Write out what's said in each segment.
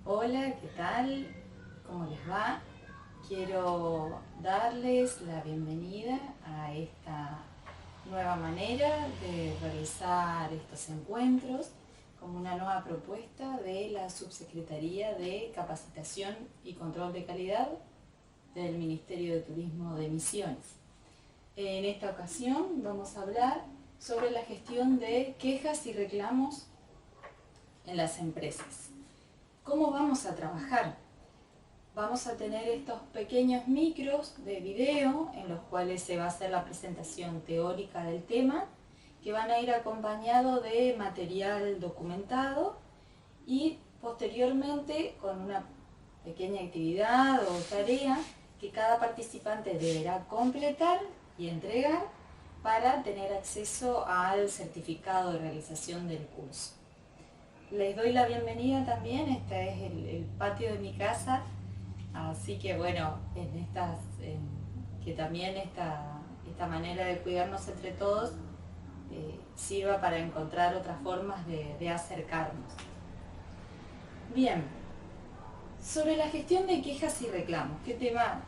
Hola, ¿qué tal? ¿Cómo les va? Quiero darles la bienvenida a esta nueva manera de realizar estos encuentros como una nueva propuesta de la Subsecretaría de Capacitación y Control de Calidad del Ministerio de Turismo de Misiones. En esta ocasión vamos a hablar sobre la gestión de quejas y reclamos en las empresas. ¿Cómo vamos a trabajar? Vamos a tener estos pequeños micros de video en los cuales se va a hacer la presentación teórica del tema, que van a ir acompañados de material documentado y posteriormente con una pequeña actividad o tarea que cada participante deberá completar y entregar para tener acceso al certificado de realización del curso. Les doy la bienvenida también, este es el patio de mi casa, así que bueno, que también esta manera de cuidarnos entre todos sirva para encontrar otras formas de acercarnos. Bien, sobre la gestión de quejas y reclamos, qué tema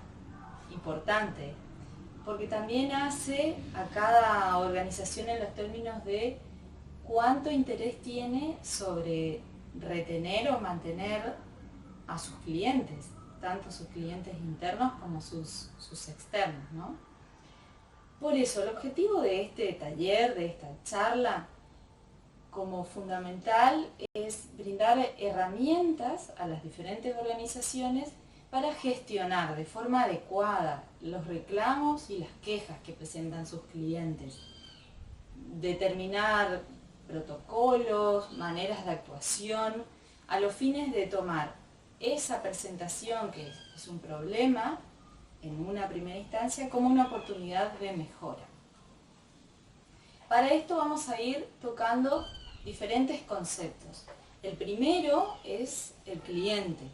importante, porque también hace a cada organización en los términos de cuánto interés tiene sobre retener o mantener a sus clientes, tanto sus clientes internos como sus externos, ¿no? Por eso, el objetivo de este taller, de esta charla, como fundamental, es brindar herramientas a las diferentes organizaciones para gestionar de forma adecuada los reclamos y las quejas que presentan sus clientes, determinar protocolos, maneras de actuación, a los fines de tomar esa presentación que es un problema en una primera instancia como una oportunidad de mejora. Para esto vamos a ir tocando diferentes conceptos. El primero es el cliente.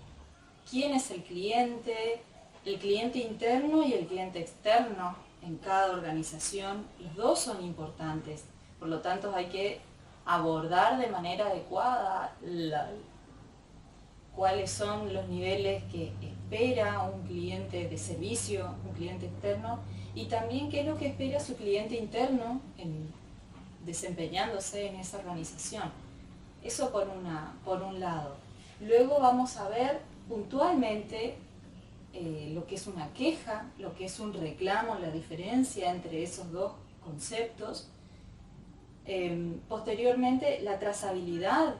¿Quién es el cliente? El cliente interno y el cliente externo en cada organización. Los dos son importantes, por lo tanto hay que abordar de manera adecuada cuáles son los niveles que espera un cliente de servicio, un cliente externo, y también qué es lo que espera su cliente interno desempeñándose en esa organización. Eso por un lado. Luego vamos a ver puntualmente lo que es una queja, lo que es un reclamo, la diferencia entre esos dos conceptos. Posteriormente, la trazabilidad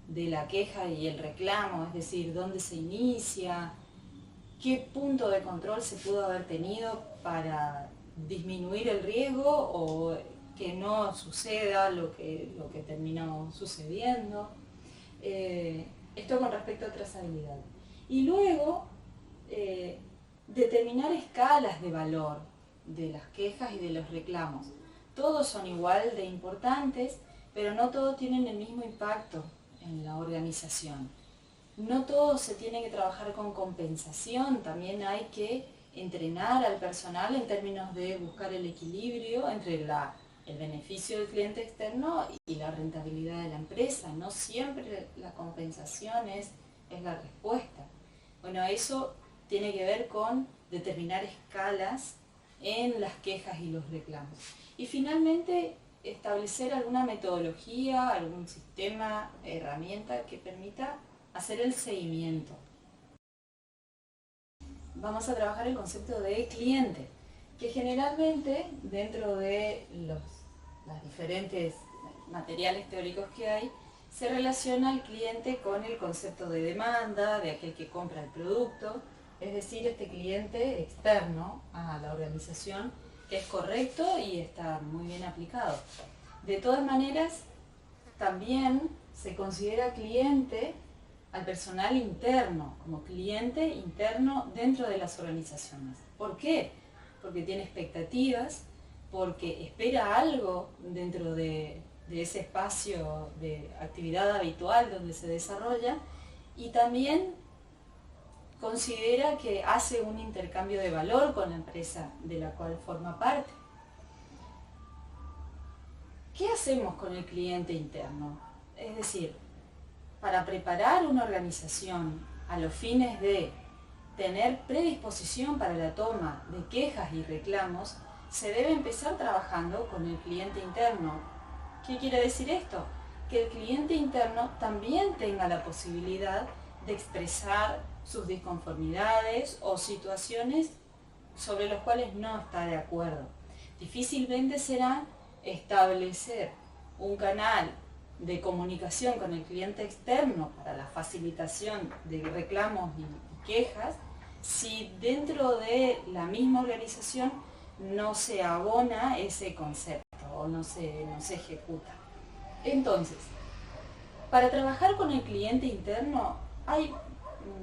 de la queja y el reclamo, es decir, dónde se inicia, qué punto de control se pudo haber tenido para disminuir el riesgo o que no suceda lo que terminó sucediendo. Esto con respecto a trazabilidad. Y luego, determinar escalas de valor de las quejas y de los reclamos. Todos son igual de importantes, pero no todos tienen el mismo impacto en la organización. No todo se tiene que trabajar con compensación, también hay que entrenar al personal en términos de buscar el equilibrio entre el beneficio del cliente externo y la rentabilidad de la empresa. No siempre la compensación es la respuesta. Bueno, eso tiene que ver con determinar escalas en las quejas y los reclamos. Y finalmente, establecer alguna metodología, algún sistema, herramienta que permita hacer el seguimiento. Vamos a trabajar el concepto de cliente, que generalmente dentro de los diferentes materiales teóricos que hay, se relaciona al cliente con el concepto de demanda, de aquel que compra el producto, es decir, este cliente externo a la organización, que es correcto y está muy bien aplicado. De todas maneras, también se considera cliente al personal interno, como cliente interno dentro de las organizaciones. ¿Por qué? Porque tiene expectativas, porque espera algo dentro de ese espacio de actividad habitual donde se desarrolla, y también considera que hace un intercambio de valor con la empresa de la cual forma parte. ¿Qué hacemos con el cliente interno? Es decir, para preparar una organización a los fines de tener predisposición para la toma de quejas y reclamos, se debe empezar trabajando con el cliente interno. ¿Qué quiere decir esto? Que el cliente interno también tenga la posibilidad de expresar sus disconformidades o situaciones sobre las cuales no está de acuerdo. Difícilmente será establecer un canal de comunicación con el cliente externo para la facilitación de reclamos y quejas si dentro de la misma organización no se abona ese concepto o no se ejecuta. Entonces, para trabajar con el cliente interno hay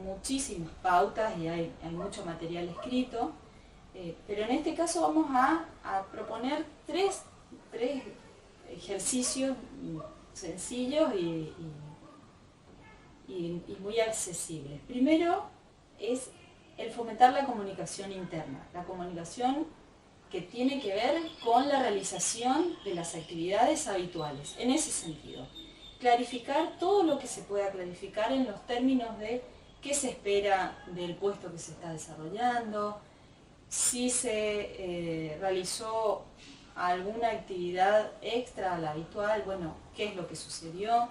muchísimas pautas y hay mucho material escrito, pero en este caso vamos a proponer tres ejercicios sencillos y muy accesibles. Primero es el fomentar la comunicación interna, la comunicación que tiene que ver con la realización de las actividades habituales. En ese sentido, clarificar todo lo que se pueda clarificar en los términos de qué se espera del puesto que se está desarrollando, si se realizó alguna actividad extra a la habitual, bueno, qué es lo que sucedió.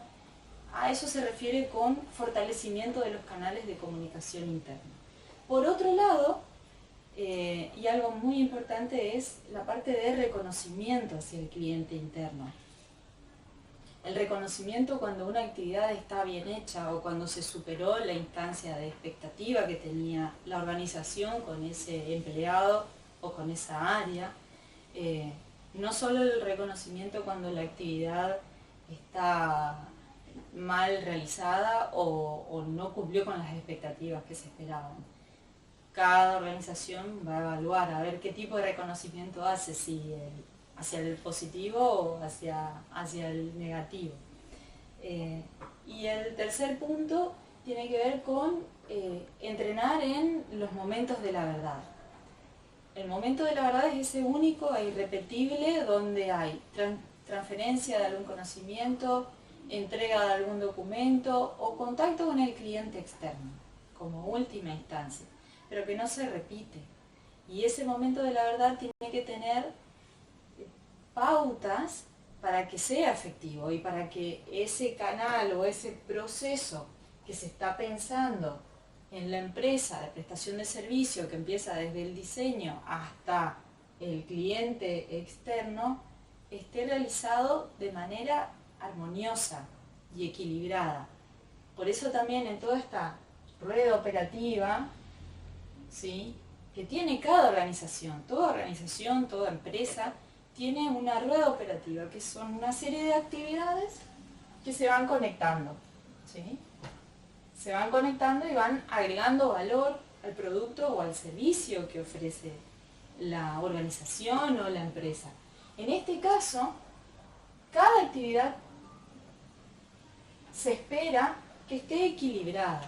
A eso se refiere con fortalecimiento de los canales de comunicación interna. Por otro lado, y algo muy importante es la parte de reconocimiento hacia el cliente interno. El reconocimiento cuando una actividad está bien hecha o cuando se superó la instancia de expectativa que tenía la organización con ese empleado o con esa área. No solo el reconocimiento cuando la actividad está mal realizada o no cumplió con las expectativas que se esperaban. Cada organización va a evaluar a ver qué tipo de reconocimiento hace, si hacia el positivo o hacia el negativo. Y el tercer punto tiene que ver con entrenar en los momentos de la verdad. El momento de la verdad es ese único e irrepetible donde hay transferencia de algún conocimiento, entrega de algún documento o contacto con el cliente externo, como última instancia, pero que no se repite. Y ese momento de la verdad tiene que tener pautas para que sea efectivo y para que ese canal o ese proceso que se está pensando en la empresa de prestación de servicio, que empieza desde el diseño hasta el cliente externo, esté realizado de manera armoniosa y equilibrada. Por eso también en toda esta rueda operativa, ¿sí?, que tiene cada organización, toda empresa, tiene una rueda operativa, que son una serie de actividades que se van conectando, ¿sí? Se van conectando y van agregando valor al producto o al servicio que ofrece la organización o la empresa. En este caso, cada actividad se espera que esté equilibrada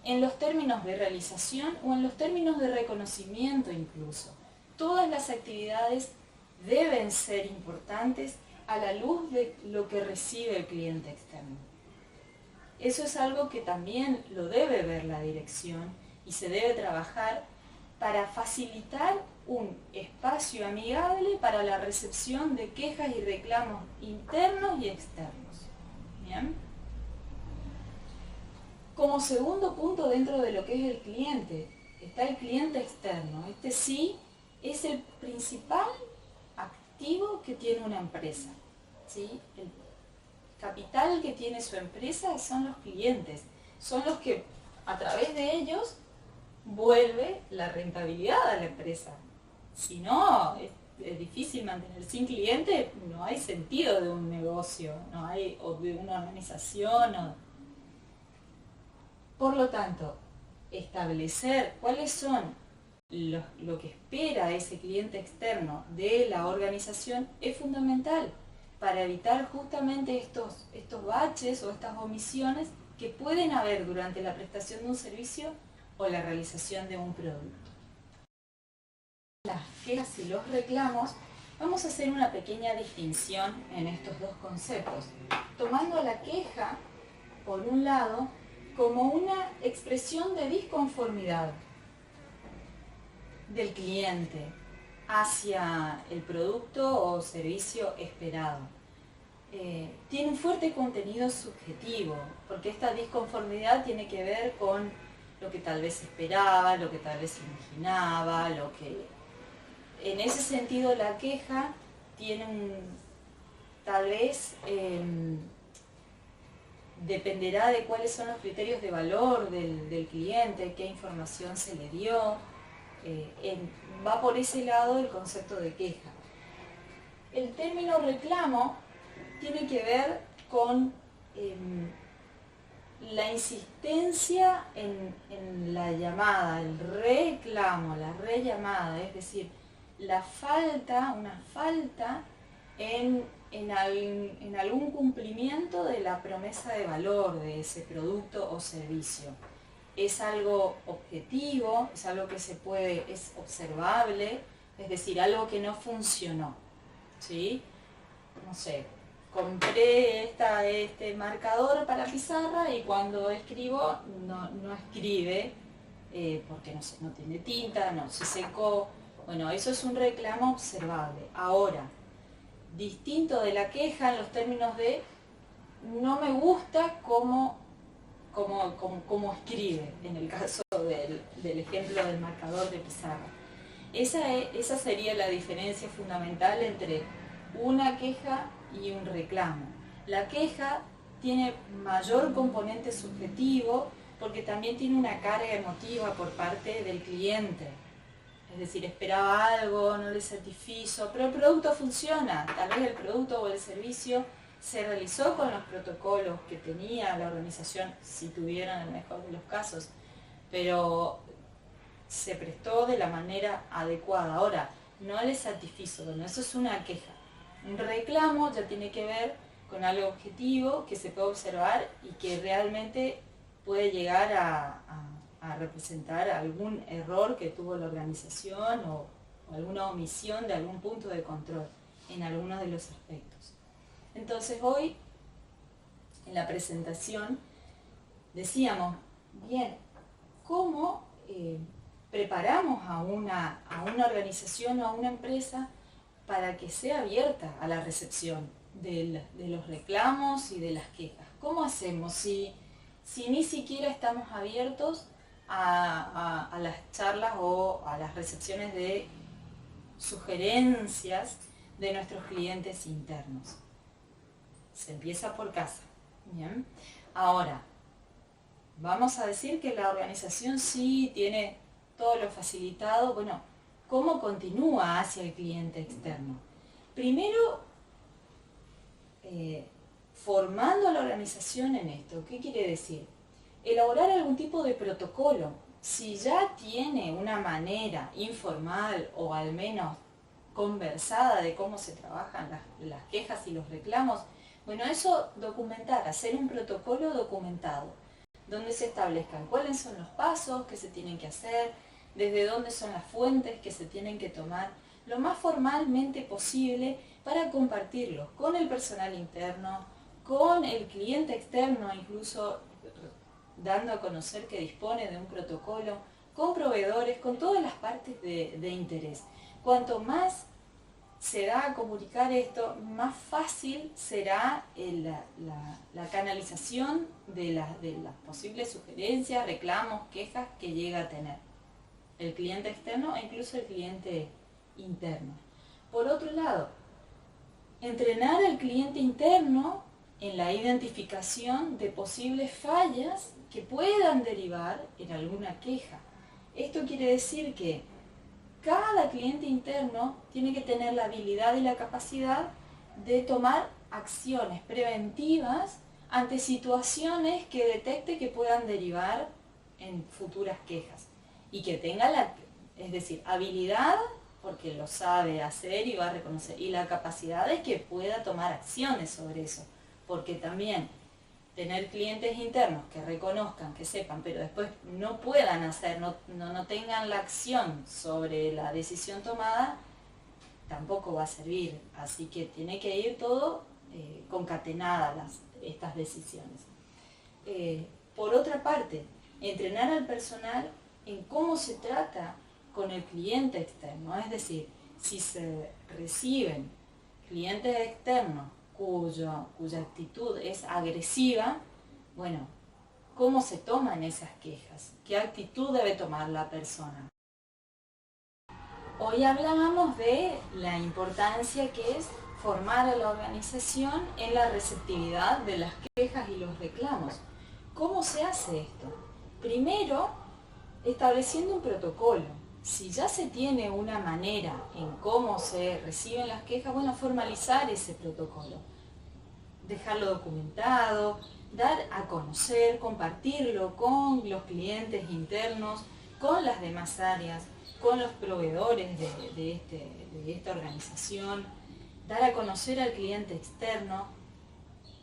en los términos de realización o en los términos de reconocimiento incluso. Todas las actividades deben ser importantes a la luz de lo que recibe el cliente externo. Eso es algo que también lo debe ver la dirección y se debe trabajar para facilitar un espacio amigable para la recepción de quejas y reclamos internos y externos. ¿Bien? Como segundo punto dentro de lo que es el cliente, está el cliente externo. Este sí es el principal activo que tiene una empresa, ¿sí? El capital que tiene su empresa son los clientes, son los que a través de ellos vuelve la rentabilidad a la empresa. Si no, es difícil mantener sin cliente, no hay sentido de un negocio, no hay, o de una organización. Por lo tanto, establecer cuáles son lo que espera ese cliente externo de la organización es fundamental para evitar justamente estos baches o estas omisiones que pueden haber durante la prestación de un servicio o la realización de un producto. Las quejas y los reclamos, vamos a hacer una pequeña distinción en estos dos conceptos, tomando la queja por un lado, como una expresión de disconformidad del cliente hacia el producto o servicio esperado. Tiene un fuerte contenido subjetivo, porque esta disconformidad tiene que ver con lo que tal vez esperaba, lo que tal vez imaginaba, lo que... En ese sentido la queja tiene tal vez dependerá de cuáles son los criterios de valor del cliente, qué información se le dio. Va por ese lado el concepto de queja. El término reclamo tiene que ver con la insistencia en la llamada, el reclamo, la rellamada, es decir, una falta en algún cumplimiento de la promesa de valor de ese producto o servicio. Es algo objetivo, es algo que es observable, es decir, algo que no funcionó, ¿sí? No sé, compré este marcador para pizarra y cuando escribo no escribe porque no sé, no tiene tinta, no se secó. Bueno, eso es un reclamo observable. Ahora, distinto de la queja en los términos de no me gusta cómo escribe, en el caso del ejemplo del marcador de pizarra. Esa sería la diferencia fundamental entre una queja y un reclamo. La queja tiene mayor componente subjetivo porque también tiene una carga emotiva por parte del cliente. Es decir, esperaba algo, no le satisfizo, pero el producto funciona. Tal vez el producto o el servicio se realizó con los protocolos que tenía la organización, si tuvieran el mejor de los casos, pero se prestó de la manera adecuada. Ahora, no le satisfizo, bueno, eso es una queja. Un reclamo ya tiene que ver con algo objetivo que se puede observar y que realmente puede llegar a representar algún error que tuvo la organización o alguna omisión de algún punto de control en algunos de los aspectos. Entonces hoy, en la presentación, decíamos, bien, ¿cómo preparamos a una organización o a una empresa para que sea abierta a la recepción de los reclamos y de las quejas? ¿Cómo hacemos si ni siquiera estamos abiertos a las charlas o a las recepciones de sugerencias de nuestros clientes internos? Se empieza por casa. ¿Bien? Ahora, vamos a decir que la organización sí tiene todo lo facilitado. Bueno, ¿cómo continúa hacia el cliente externo? Primero, formando a la organización en esto. ¿Qué quiere decir? Elaborar algún tipo de protocolo. Si ya tiene una manera informal o al menos conversada de cómo se trabajan las quejas y los reclamos, bueno, eso documentar, hacer un protocolo documentado, donde se establezcan cuáles son los pasos que se tienen que hacer, desde dónde son las fuentes que se tienen que tomar, lo más formalmente posible para compartirlos con el personal interno, con el cliente externo, incluso dando a conocer que dispone de un protocolo, con proveedores, con todas las partes de interés. Cuanto más se da a comunicar esto, más fácil será la canalización de las posibles sugerencias, reclamos, quejas que llega a tener el cliente externo e incluso el cliente interno. Por otro lado, entrenar al cliente interno en la identificación de posibles fallas que puedan derivar en alguna queja. Esto quiere decir que cada cliente interno tiene que tener la habilidad y la capacidad de tomar acciones preventivas ante situaciones que detecte que puedan derivar en futuras quejas y que tenga es decir, habilidad porque lo sabe hacer y va a reconocer, y la capacidad es que pueda tomar acciones sobre eso, porque también tener clientes internos que reconozcan, que sepan, pero después no puedan hacer, no tengan la acción sobre la decisión tomada, tampoco va a servir. Así que tiene que ir todo concatenadas estas decisiones. por otra parte, entrenar al personal en cómo se trata con el cliente externo. Es decir, si se reciben clientes externos cuya actitud es agresiva, bueno, ¿cómo se toman esas quejas? ¿Qué actitud debe tomar la persona? Hoy hablábamos de la importancia que es formar a la organización en la receptividad de las quejas y los reclamos. ¿Cómo se hace esto? Primero, estableciendo un protocolo. Si ya se tiene una manera en cómo se reciben las quejas, bueno, formalizar ese protocolo. Dejarlo documentado, dar a conocer, compartirlo con los clientes internos, con las demás áreas, con los proveedores de esta organización, dar a conocer al cliente externo,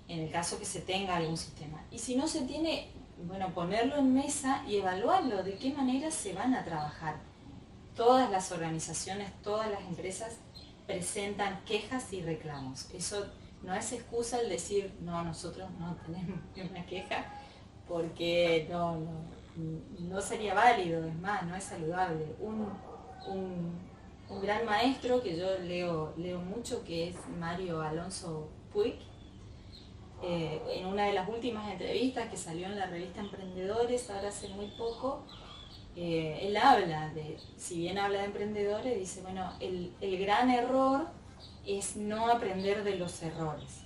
en el caso que se tenga algún sistema. Y si no se tiene, bueno, ponerlo en mesa y evaluarlo, de qué manera se van a trabajar. Todas las organizaciones, todas las empresas presentan quejas y reclamos. Eso no es excusa el decir, no, nosotros no tenemos una queja, porque no sería válido, es más, no es saludable. Un gran maestro que yo leo mucho, que es Mario Alonso Puig, en una de las últimas entrevistas que salió en la revista Emprendedores, ahora hace muy poco, él habla de, si bien habla de emprendedores, dice, bueno, el gran error es no aprender de los errores.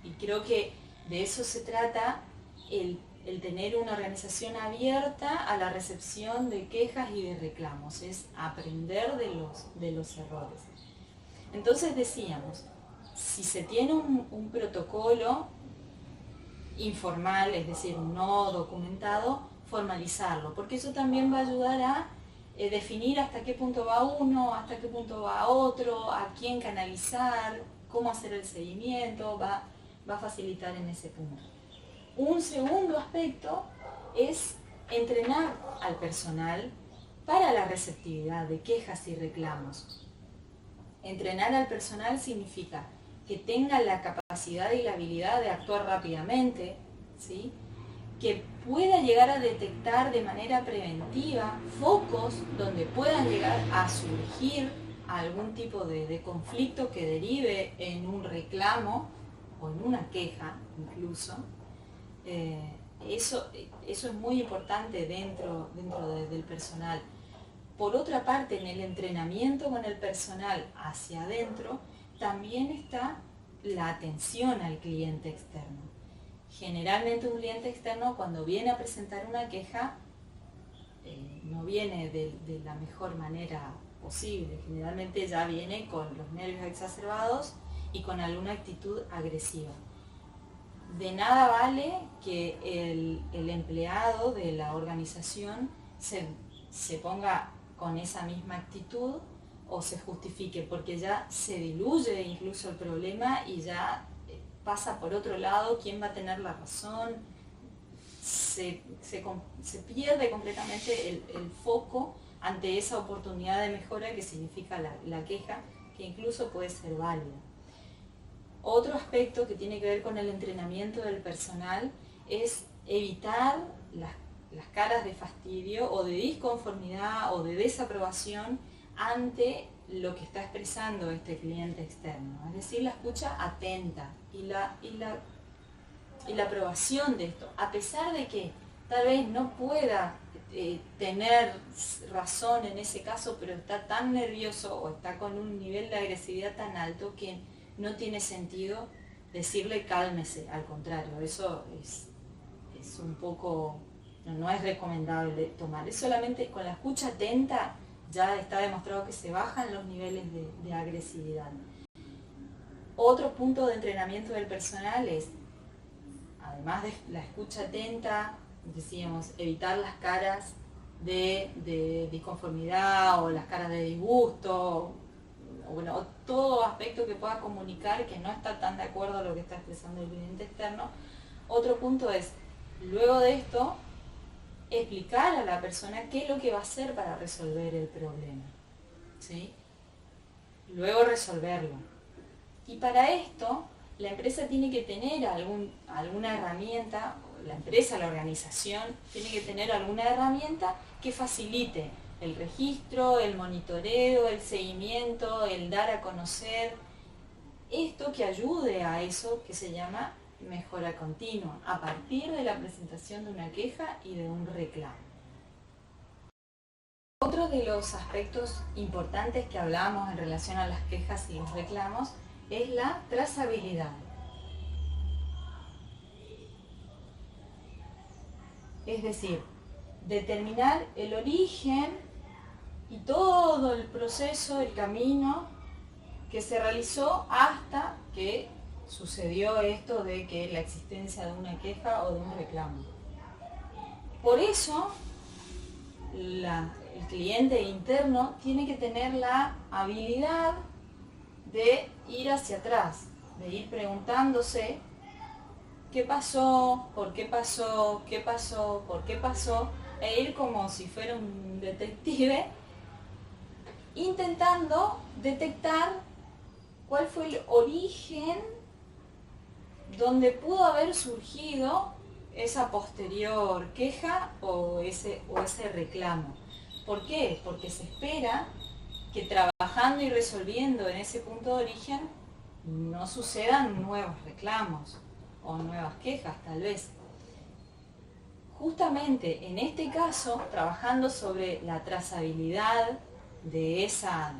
Y creo que de eso se trata el tener una organización abierta a la recepción de quejas y de reclamos, es aprender de los errores. Entonces decíamos, si se tiene un protocolo informal, es decir, no documentado, formalizarlo, porque eso también va a ayudar a definir hasta qué punto va uno, hasta qué punto va otro, a quién canalizar, cómo hacer el seguimiento, va a facilitar en ese punto. Un segundo aspecto es entrenar al personal para la receptividad de quejas y reclamos. Entrenar al personal significa que tenga la capacidad y la habilidad de actuar rápidamente, ¿sí? Que pueda llegar a detectar de manera preventiva focos donde puedan llegar a surgir algún tipo de conflicto que derive en un reclamo o en una queja incluso. Eso es muy importante dentro del personal. Por otra parte, en el entrenamiento con el personal hacia adentro, también está la atención al cliente externo. Generalmente un cliente externo, cuando viene a presentar una queja, no viene de la mejor manera posible. Generalmente ya viene con los nervios exacerbados y con alguna actitud agresiva. De nada vale que el empleado de la organización se ponga con esa misma actitud o se justifique, porque ya se diluye incluso el problema y ya pasa por otro lado quién va a tener la razón, se pierde completamente el foco ante esa oportunidad de mejora que significa la queja, que incluso puede ser válida. Otro aspecto que tiene que ver con el entrenamiento del personal es evitar las caras de fastidio o de disconformidad o de desaprobación ante lo que está expresando este cliente externo, es decir, la escucha atenta y la aprobación de esto, a pesar de que tal vez no pueda tener razón en ese caso, pero está tan nervioso o está con un nivel de agresividad tan alto que no tiene sentido decirle cálmese, al contrario, eso es un poco, no es recomendable tomar, es solamente con la escucha atenta. Ya está demostrado que se bajan los niveles de agresividad. Otro punto de entrenamiento del personal es, además de la escucha atenta, decíamos, evitar las caras de disconformidad o las caras de disgusto, o bueno, todo aspecto que pueda comunicar que no está tan de acuerdo a lo que está expresando el cliente externo. Otro punto es, luego de esto, explicar a la persona qué es lo que va a hacer para resolver el problema, ¿sí? Luego resolverlo. Y para esto, la empresa tiene que tener alguna herramienta la empresa, la organización, tiene que tener alguna herramienta que facilite el registro, el monitoreo, el seguimiento, el dar a conocer, esto que ayude a eso que se llama mejora continua, a partir de la presentación de una queja y de un reclamo. Otro de los aspectos importantes que hablamos en relación a las quejas y los reclamos es la trazabilidad. Es decir, determinar el origen y todo el proceso, el camino que se realizó hasta que sucedió esto de que la existencia de una queja o de un reclamo. Por eso, el cliente interno tiene que tener la habilidad de ir hacia atrás, de ir preguntándose qué pasó, por qué pasó, qué pasó, por qué pasó, e ir como si fuera un detective intentando detectar cuál fue el origen donde pudo haber surgido esa posterior queja o ese reclamo. ¿Por qué? Porque se espera que trabajando y resolviendo en ese punto de origen no sucedan nuevos reclamos o nuevas quejas tal vez. Justamente en este caso, trabajando sobre la trazabilidad de esa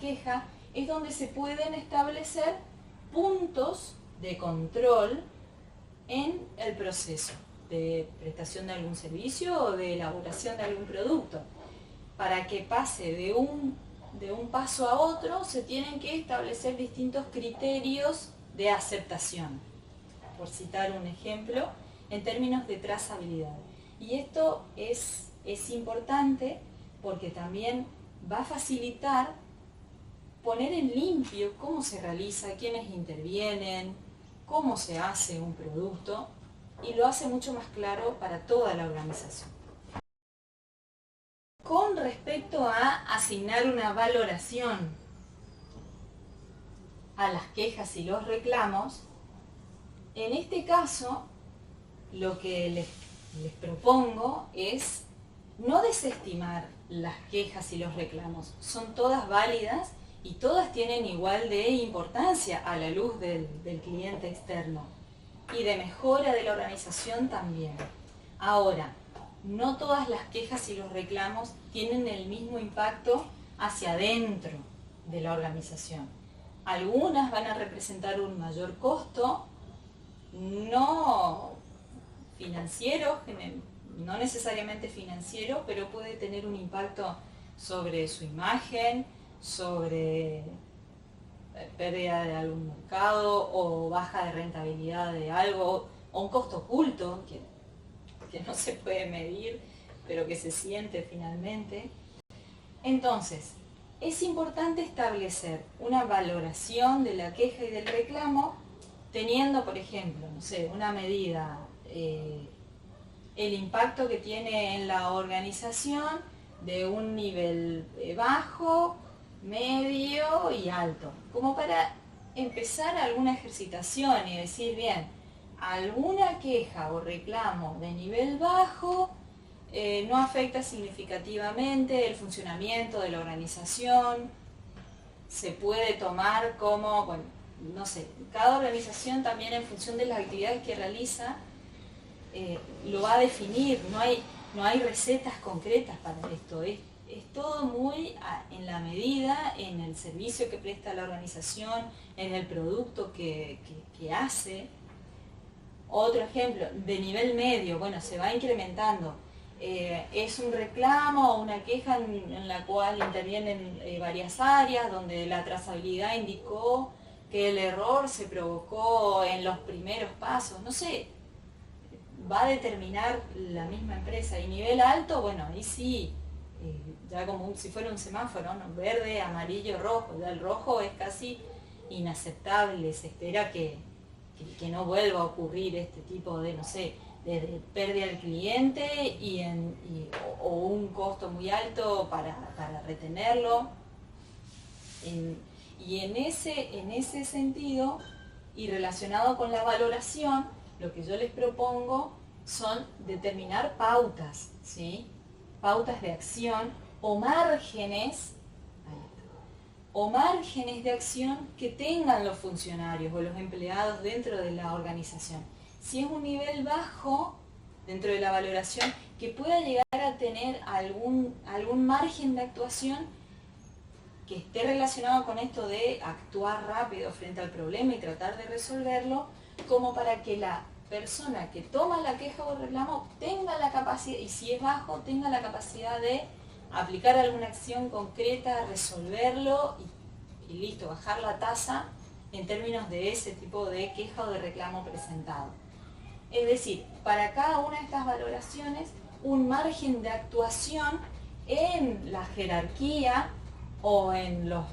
queja, es donde se pueden establecer puntos de control en el proceso de prestación de algún servicio o de elaboración de algún producto. Para que pase de un paso a otro, se tienen que establecer distintos criterios de aceptación, por citar un ejemplo, en términos de trazabilidad. Y esto es importante porque también va a facilitar poner en limpio cómo se realiza, quiénes intervienen, cómo se hace un producto, y lo hace mucho más claro para toda la organización. Con respecto a asignar una valoración a las quejas y los reclamos, en este caso lo que les propongo es no desestimar las quejas y los reclamos. Son todas válidas y todas tienen igual de importancia a la luz del cliente externo y de mejora de la organización también. Ahora, no todas las quejas y los reclamos tienen el mismo impacto hacia adentro de la organización. Algunas van a representar un mayor costo, no financiero, no necesariamente financiero, pero puede tener un impacto sobre su imagen, sobre pérdida de algún mercado o baja de rentabilidad de algo, o un costo oculto que no se puede medir, pero que se siente finalmente. Entonces, es importante establecer una valoración de la queja y del reclamo, teniendo, por ejemplo, no sé, una medida, el impacto que tiene en la organización de un nivel bajo, medio y alto, como para empezar alguna ejercitación y decir, bien, alguna queja o reclamo de nivel bajo no afecta significativamente el funcionamiento de la organización, se puede tomar como, bueno, no sé, cada organización también en función de las actividades que realiza lo va a definir, no hay recetas concretas para esto, es todo muy en la medida, en el servicio que presta la organización, en el producto que hace. Otro ejemplo, de nivel medio, bueno, se va incrementando. Es un reclamo o una queja en la cual intervienen varias áreas, donde la trazabilidad indicó que el error se provocó en los primeros pasos, no sé, va a determinar la misma empresa. Y nivel alto, bueno, ahí sí, ya como si fuera un semáforo, ¿no? Verde, amarillo, rojo, ya el rojo es casi inaceptable, se espera que no vuelva a ocurrir este tipo de, no sé, de pérdida al cliente o un costo muy alto para retenerlo. Y en ese sentido, y relacionado con la valoración, lo que yo les propongo son determinar pautas, ¿sí? Pautas de acción o márgenes, ahí está, o márgenes de acción que tengan los funcionarios o los empleados dentro de la organización. Si es un nivel bajo dentro de la valoración, que pueda llegar a tener algún margen de actuación que esté relacionado con esto de actuar rápido frente al problema y tratar de resolverlo, como para que la persona que toma la queja o reclamo tenga la capacidad, y si es bajo, tenga la capacidad de aplicar alguna acción concreta, resolverlo y listo, bajar la tasa en términos de ese tipo de queja o de reclamo presentado. Es decir, para cada una de estas valoraciones, un margen de actuación en la jerarquía o en los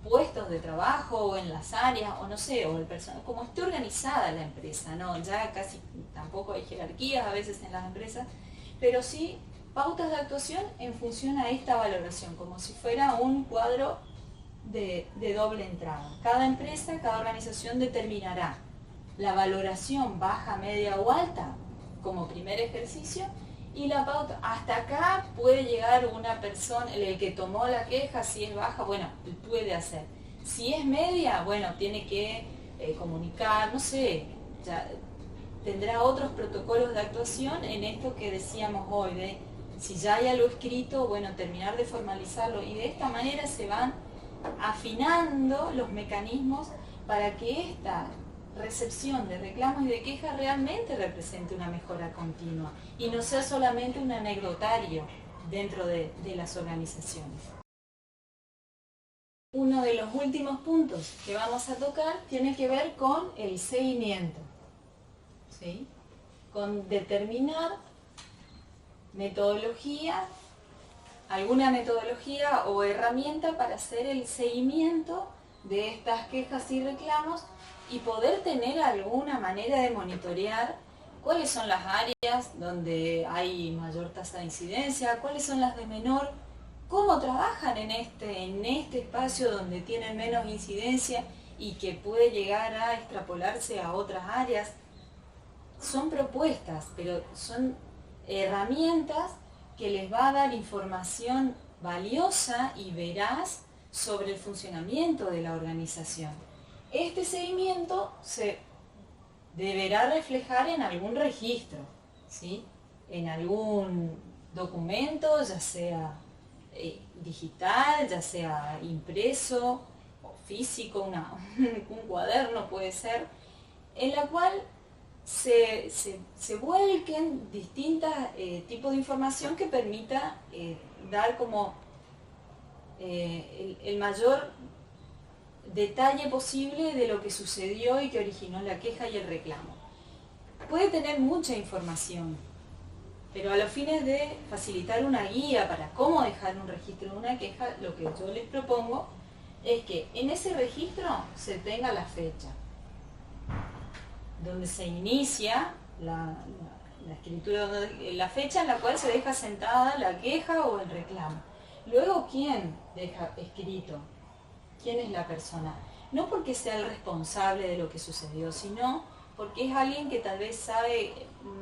puestos de trabajo o en las áreas, o no sé, o el personal, como esté organizada la empresa, ¿no? Ya casi tampoco hay jerarquías a veces en las empresas, pero sí pautas de actuación en función a esta valoración, como si fuera un cuadro de doble entrada. Cada empresa, cada organización determinará la valoración baja, media o alta como primer ejercicio, y la pauta, hasta acá puede llegar una persona, el que tomó la queja, si es baja, bueno, puede hacer. Si es media, bueno, tiene que comunicar, no sé, ya tendrá otros protocolos de actuación en esto que decíamos hoy, de si ya hay algo escrito, bueno, terminar de formalizarlo, y de esta manera se van afinando los mecanismos para que esta recepción de reclamos y de quejas realmente represente una mejora continua y no sea solamente un anecdotario dentro de las organizaciones. Uno de los últimos puntos que vamos a tocar tiene que ver con el seguimiento, ¿sí? Con determinar metodología, alguna metodología o herramienta para hacer el seguimiento de estas quejas y reclamos y poder tener alguna manera de monitorear cuáles son las áreas donde hay mayor tasa de incidencia, cuáles son las de menor, cómo trabajan en este espacio donde tienen menos incidencia y que puede llegar a extrapolarse a otras áreas. Son propuestas, pero son herramientas que les va a dar información valiosa y veraz sobre el funcionamiento de la organización. Este seguimiento se deberá reflejar en algún registro, ¿sí? En algún documento, ya sea digital, ya sea impreso o físico, un cuaderno puede ser, en la cual se vuelquen distintos tipos de información que permita dar como el mayor detalle posible de lo que sucedió y que originó la queja y el reclamo. Puede tener mucha información, pero a los fines de facilitar una guía para cómo dejar un registro de una queja, lo que yo les propongo es que en ese registro se tenga la fecha, donde se inicia la escritura, la fecha en la cual se deja sentada la queja o el reclamo. Luego, ¿quién deja escrito? ¿Quién es la persona? No porque sea el responsable de lo que sucedió, sino porque es alguien que tal vez sabe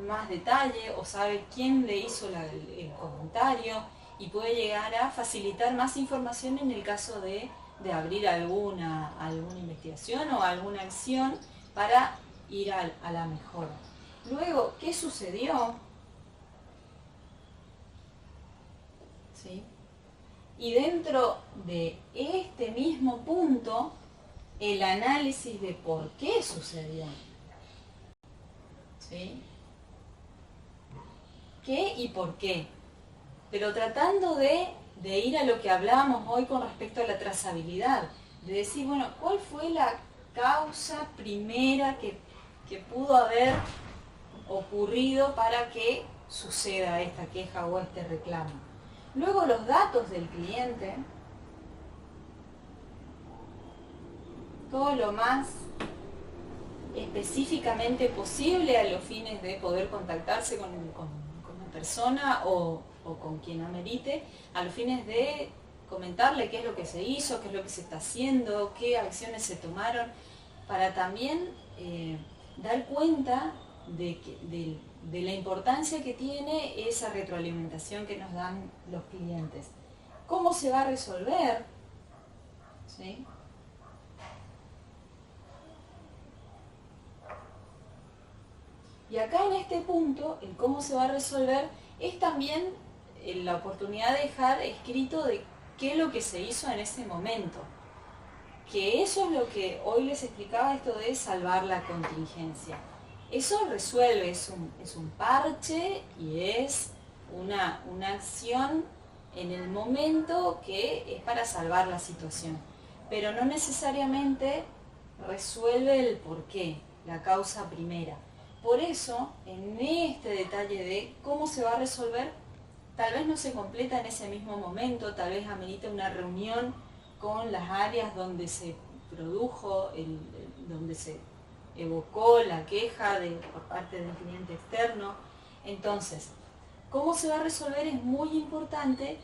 más detalle o sabe quién le hizo el comentario y puede llegar a facilitar más información en el caso de abrir alguna investigación o alguna acción para ir a la mejora. Luego, ¿qué sucedió? ¿Sí? Y dentro de este mismo punto, el análisis de por qué sucedió. ¿Sí? ¿Qué y por qué? Pero tratando de ir a lo que hablábamos hoy con respecto a la trazabilidad. De decir, bueno, ¿cuál fue la causa primera que pudo haber ocurrido para que suceda esta queja o este reclamo? Luego los datos del cliente, todo lo más específicamente posible a los fines de poder contactarse con una persona o con quien amerite, a los fines de comentarle qué es lo que se hizo, qué es lo que se está haciendo, qué acciones se tomaron, para también dar cuenta de de la importancia que tiene esa retroalimentación que nos dan los clientes. ¿Cómo se va a resolver? ¿Sí? Y acá en este punto, el cómo se va a resolver, es también la oportunidad de dejar escrito de qué es lo que se hizo en ese momento. Que eso es lo que hoy les explicaba, esto de salvar la contingencia. Eso resuelve, es un parche y es una acción en el momento que es para salvar la situación. Pero no necesariamente resuelve el porqué, la causa primera. Por eso, en este detalle de cómo se va a resolver, tal vez no se completa en ese mismo momento, tal vez amerita una reunión con las áreas donde se produjo, donde se evocó la queja por parte del cliente externo. Entonces, cómo se va a resolver es muy importante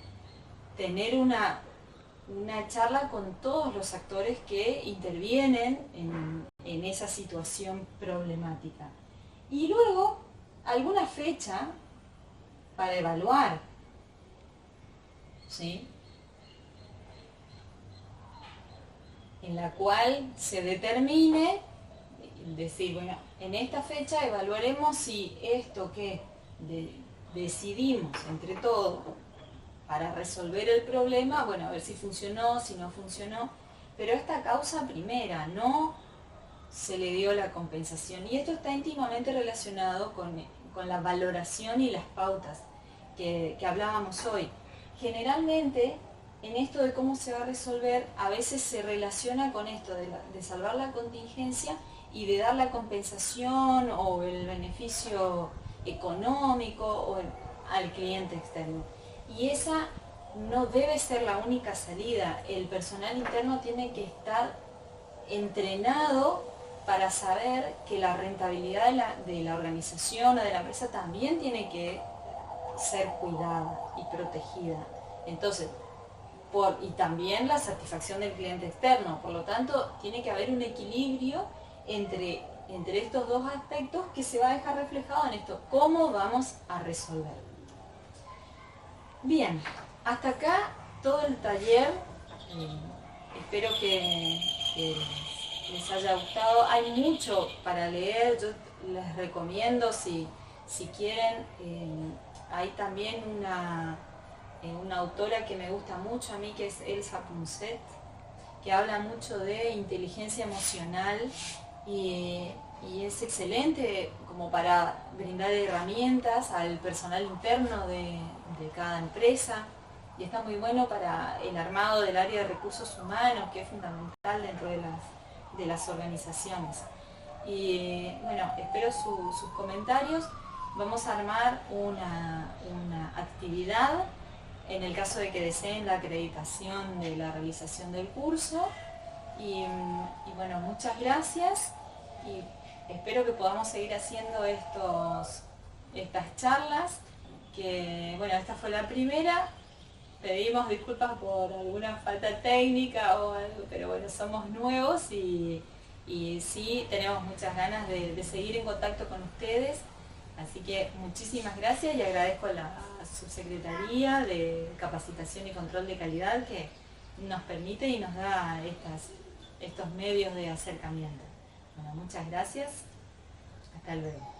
tener una charla con todos los actores que intervienen en esa situación problemática. Y luego, alguna fecha para evaluar, ¿sí? En la cual se determine, decir, bueno, en esta fecha evaluaremos si esto que decidimos entre todos para resolver el problema, bueno, a ver si funcionó, si no funcionó, pero esta causa primera, no se le dio la compensación. Y esto está íntimamente relacionado con la valoración y las pautas que hablábamos hoy. Generalmente, en esto de cómo se va a resolver, a veces se relaciona con esto de salvar la contingencia y de dar la compensación o el beneficio económico al cliente externo. Y esa no debe ser la única salida. El personal interno tiene que estar entrenado para saber que la rentabilidad de la organización o de la empresa también tiene que ser cuidada y protegida. Entonces, y también la satisfacción del cliente externo. Por lo tanto, tiene que haber un equilibrio entre estos dos aspectos que se va a dejar reflejado en esto. ¿Cómo vamos a resolver? Bien, hasta acá todo el taller. Espero que les haya gustado. Hay mucho para leer. Yo les recomiendo, si quieren, hay también una autora que me gusta mucho a mí, que es Elsa Punset, que habla mucho de inteligencia emocional y es excelente como para brindar herramientas al personal interno de cada empresa, y está muy bueno para el armado del área de recursos humanos, que es fundamental dentro de las organizaciones. Y bueno, espero sus comentarios. Vamos a armar una actividad en el caso de que deseen la acreditación de la realización del curso. Y bueno, muchas gracias y espero que podamos seguir haciendo estas charlas, que bueno, esta fue la primera. Pedimos disculpas por alguna falta técnica o algo, pero bueno, somos nuevos y sí tenemos muchas ganas de seguir en contacto con ustedes. Así que muchísimas gracias y agradezco a la Subsecretaría de Capacitación y Control de Calidad que nos permite y nos da estos medios de acercamiento. Bueno, muchas gracias. Hasta luego.